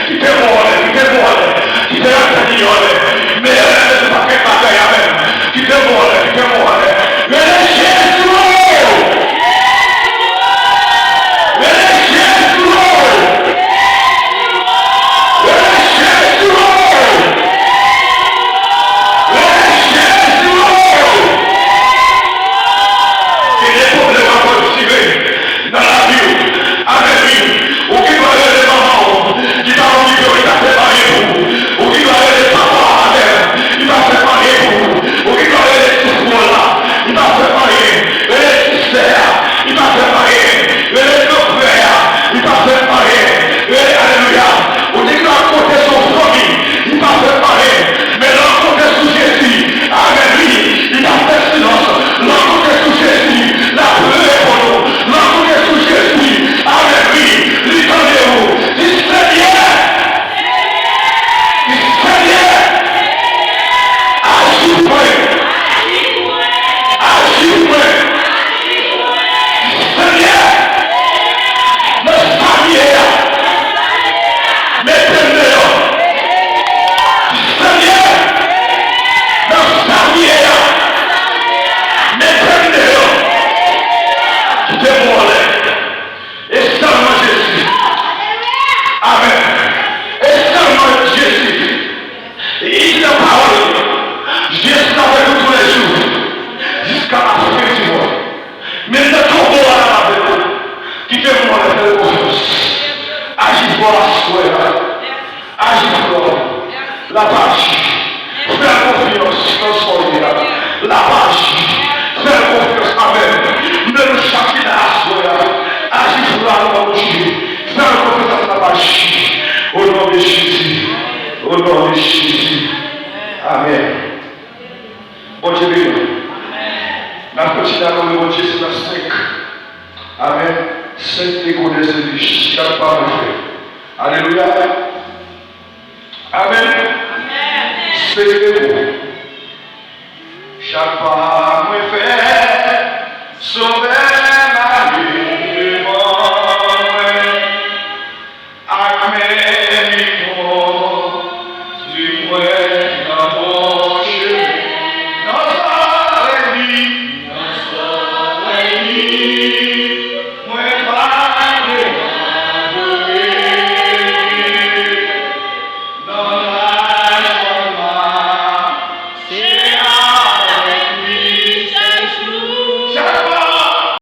qui te mole, qui te attendiole, mais elle ne pas qu'elle bagaille avec, qui te mole, mais Jésus, dans la vie, avec lui, ou qui doit aller les mamans, qui t'a rendu que il t'a préparé pour, ou qui doit aller les papas avec, il t'a préparé pour, ou qui doit aller les souffres là, il t'a préparé, et les sisters, il t'a préparé, et les frères, il t'a préparé, et alléluia, ou qui doit compter son famille, il t'a préparé, mais l'encontrer sous Jésus, avec lui, il t'a fait silence, l'encontrer sous Jésus, la pleure pour nous, l'encontrer sous Jésus, avec lui, l'étendez-vous, dis Seigneur, agis-moi, Seigneur, notre famille, mettez-le, Seigneur, notre famille, mettez-le, dévoilez, et seulement Jésus, amen, et seulement Jésus, et il est parole, Jésus avec nous tous les jours, jusqu'à la fin du mois, mais ne tombons pas avec nous, qui fait moi la faire confiance, agis pour la soirée, agis pour la page, faire confiance dans son lien, la page, faire confiance avec, ne le chacun à la soirée, agis pour la manger, faire confiance à la page, au nom de Jésus, au nom de Jésus, amen. Bon Dieu béni. La petite dame de bon Dieu, c'est la 5. Amen. 5 décollés de lui. Chaque part de fait. Alléluia. Amen. Servez-vous. Chaque part me fait sauver ma vie. Amen.